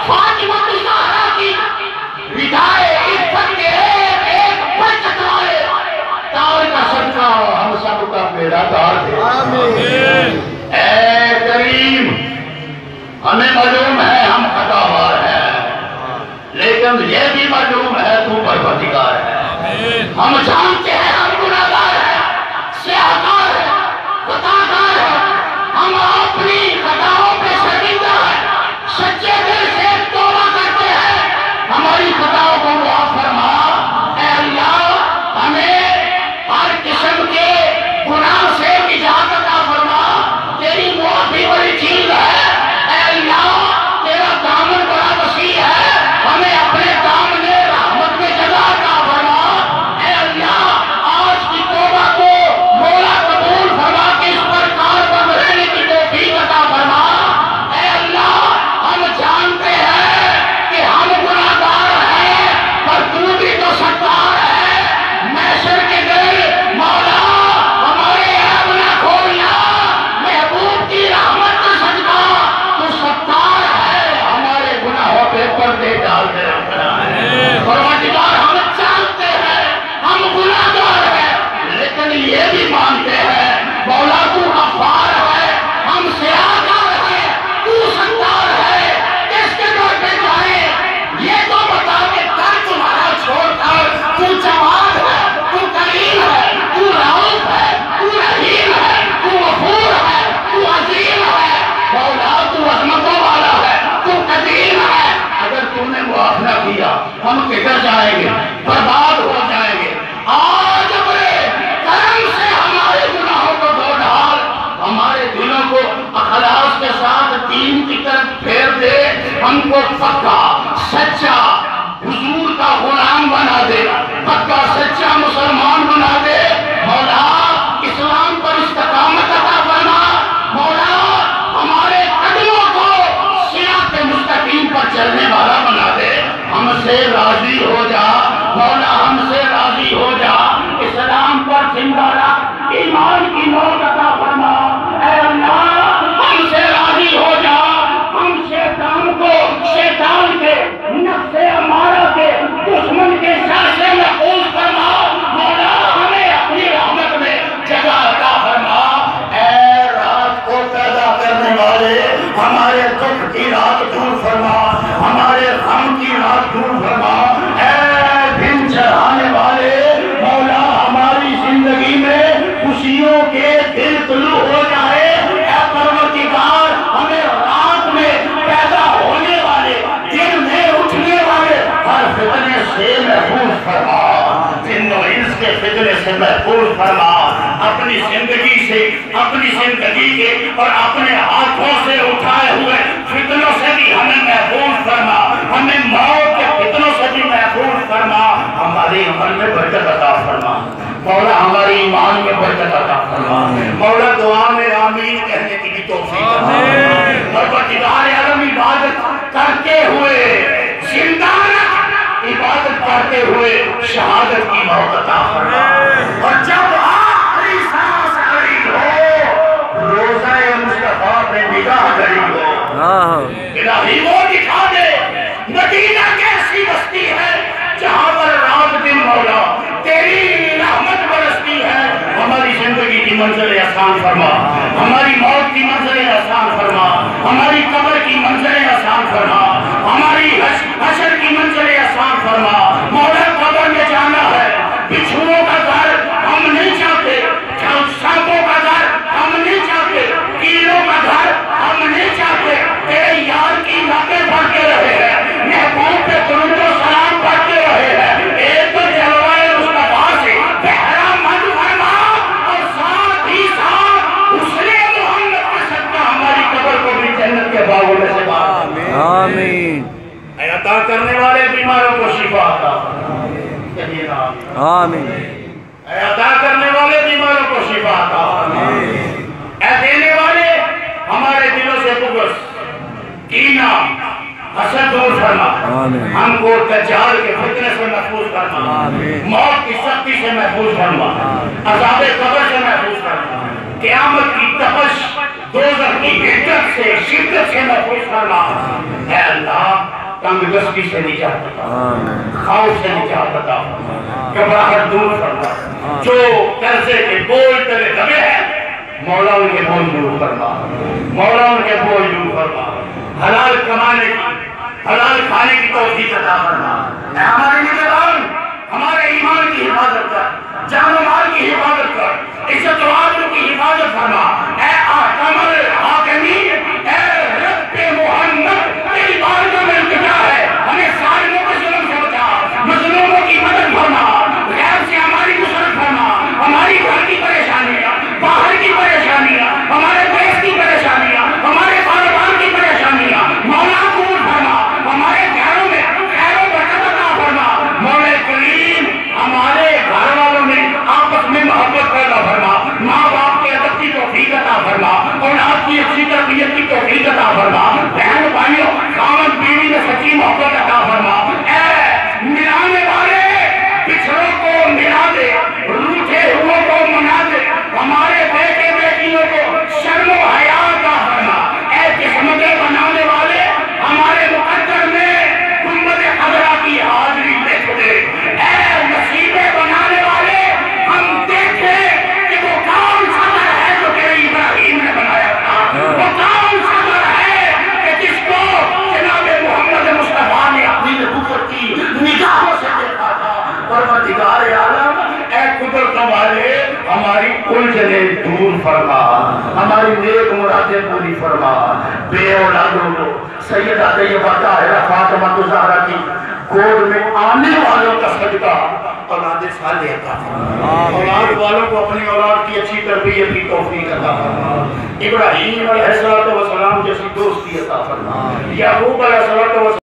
فاطمہ الزہرا کی ردائے عزت کے ایک برکت والے تار کا صدقہ ہم سب کا بیڑا پار دے۔ اے کریم، ہمیں معلوم ہے ہم خطاوار ہیں، لیکن یہ بھی معلوم ہے تو پروردگار ہے۔ ہم جانتے ہیں ہم گناہگار ہیں، سیاہکار ہیں، خطاکار ہیں، ہم اپنی خطاؤں پہ شرمندہ ہیں، سچے دل سے توبہ کرتے ہیں، ہماری خطاؤں کو معاف فرما۔ اے اللہ، ہمیں ہر قسم کے گناہ سے نجات عطا فرما، تیری معافی بڑی چیز ہے۔ اے اللہ، تیرا دامن بڑا وسیع ہے، ہمیں اپنے دامن رحمت میں جگہ عطا فرما۔ اے اللہ، آج کی توبہ کو مولا قبول فرما کے اس پر کاربند رہنے کی توفیق عطا فرما۔ اے اللہ، ہم جانتے ہیں کہ ہم گناہگار ہیں، پر تو بھی تو ستار ہے۔ محشر کے دن مولا ہمارے عیب نہ کھولنا، محبوب کی رحمت کا صدقہ تو ستار ہے، ہمارے گناہوں پہ پردے ڈال کے رکھنا ہے۔ پروردگار، ہم جانتے ہیں ہم گناہگار ہیں، لیکن یہ بھی مانتے ہیں مولا تو غفار ہے، ہم سیاہکار ہیں، تو ستار ہے۔ کس کے در پہ جائیں یہ تو بتا کہ در تمہارا چھوڑ کر تو جواد ہے، تو کریم ہے، تو رؤوف ہے، تو رحیم ہے، تو غفور ہے، تو عظیم ہے۔ مولا تو عظمتوں والا ہے، تو قدیم ہے۔ اگر تم نے معاف نہ کیا ہم کدھر جائیں گے؟ برباد ہو جائیں گے۔ آج اپنے کرم سے ہمارے گناہوں کو دھو ڈال، ہمارے دلوں کو اخلاص کے ساتھ دین کی طرف پھیر دے، ہم کو پکا سچا حضور کا غلام بنا دے، پکا سچا مسلمان بنا دے۔ مولا، اسلام پر استقامت عطا فرما۔ مولا، ہمارے قدموں کو صراط مستقیم پر چلنے والا بنا دے۔ ہم سے راضی ہو جا مولا، ہم سے راضی ہو جا، اسلام پر زندہ رکھ، ایمان کی موت عطا فرما۔ اے اللہ، ہم سے راضی ہو جا، ہم شیطان کو، شیطان کے، نفس امارہ کے، دشمن کے شر سے محفوظ فرما۔ مولا، ہمیں اپنی رحمت میں جگہ عطا فرما۔ اے رات کو پیدا کرنے والے، ہمارے دکھ کی رات دور فرما، ہمارے غم کی رات دور فرما۔ اے دن چڑھانے والے مولا، ہماری زندگی میں خوشیوں کے دل طلوع ہو جائے۔ اے پروردگار، ہمیں رات میں پیدا ہونے والے، دن میں اٹھنے والے ہر فتنے سے محفوظ فرما، جن و انس کے فتنے سے محفوظ فرما۔ اپنی زندگی سے، اپنی زندگی کے اور اپنے ہاتھوں سے اٹھائے ہوئے فتنوں سے بھی ہمیں محفوظ فرما، ہمیں موت کے فتنوں سے بھی محفوظ فرما۔ ہمارے عمل میں برکت عطا فرما مولا، ہماری ایمان میں برکت عطا فرما مولا۔ دعا میں آمین کہنے کی بھی توفیق عطا۔ پروردگار عالم، عبادت کرتے ہوئے زندہ رکھ، عبادت کرتے ہوئے شہادت کی موت عطا فرما۔ اور جب آخری سانس آئی ہو، روزہ مصطفیٰ پہ نگاہ گئی ہو، الہی وہ دکھا دے مدینہ کیسی بستی ہے جہاں پر رات دن مولا تیری رحمت برستی ہے۔ ہماری زندگی کی منزلیں آسان فرما، ہماری موت کی منزلیں آسان فرما، ہماری قبر کی منزلیں آسان فرما، ہماری حشر کی منزلیں آسان فرما۔ مولا، قبر میں جانا ہے، بچھوؤں کا گھر ہم نہیں چاہتے، سانپوں کا گھر ہم نہیں چاہتے، کیڑوں کا گھر ہم نہیں چاہتے۔ تیرے یار کی باتیں پڑھتے رہے ہیں، محبوب پہ درود و سلام پڑھتے رہے ہیں، ایک جلوہ مصطفیٰ سے بہرا مند فرما، اور ساتھ ہی ساتھ حسن محمد کے صدقہ ہماری قبر کو بھی جنت کے باغوں میں سے بار آمین۔ اے عطا کرنے والے بیماروں کو شفا عطا آمین۔ اے عطا کرنے والے بیماروں کو شفا عطا اے دینے والے ہمارے دلوں سے بغض، کینہ، حسد دور فرما۔ ہم کو دجال کے فتنے سے محفوظ فرما، موت کی سختی سے محفوظ فرما، عذاب قبر سے محفوظ فرما، قیامت کی تپش، دوزخ کی حدت سے، شدت سے محفوظ فرما۔ اے اللہ تنگ دستی سے نجات عطا، خوف سے نجات عطا، گھبراہٹ دور فرما، جو قرضے کے بوجھ تلے دبے ہیں مولا ان کے بوجھ دور فرما، مولا ان کے بوجھ دور فرما، حلال کمانے کی حلال کھانے کی توفیق عطا فرما۔ اے ہمارے نگہبان ہمارے ایمان کی حفاظت کر، جان و مال کی حفاظت کر، عزت و آبرو کی حفاظت فرما۔ اے حاکم الحاکمین، اے رب محمد، تیری بارگاہ میں التجا ہے، ہمیں ظالموں کے ظلم سے بچا، مظلوموں کی مدد فرما، غیر سے ہماری نصرت فرما، ہماری گھر کی پریشانیاں، باہر کی پریشانیاں، ہمارے دیش کی پریشانیاں، ہمارے کاروبار کی پریشانیاں مولا دور فرما، ہمارے گھروں میں خیر و برکت عطا فرما۔ مولا کریم ہمارے گھر والوں میں آپس میں محبت پیدا فرما، ماں باپ کے ادب کی توفیق عطا فرما، اولاد کی اچھی تربیت کی توفیق عطا فرما، بہن بھائیوں خاوند بیوی میں سچی محبت عطا فرما۔ اے ملانے والے بچھڑوں کو ملا دے، روٹھے ہوئوں کو منا دے، ہمارے بیٹے بیٹیوں کو شرم و حیا عطا فرما۔ اے قسمتیں بنانے والے ہمارے مقدر میں گنبد خضرا کی حاضری لکھ دے۔ اے نصیبیں بنانے والے ہم دیکھیں کہ وہ کون سا گھر ہے جو تیرے ابراہیم نے بنایا تھا، وہ کون سا گھر ہے کہ جس کو جناب محمد مصطفیٰ نے اپنی نبوت کی نگاہوں سے دیکھا تھا۔ پروردگار عالم اے قدرتوں والے ہماری الجھنیں دور فرما، ہماری نیک مرادیں پوری فرما۔ بے اولادوں کو سیدہ طیبہ طاہرہ فاطمہ زہرا کی گود میں آنے والوں کا صدقہ اولاد صالح عطا فرما، اولاد والوں کو اپنی اولاد کی اچھی تربیت کی توفیق عطا فرما، ابراہیم علیہ السلام جیسی دوستی عطا فرما، یعقوب علیہ السلام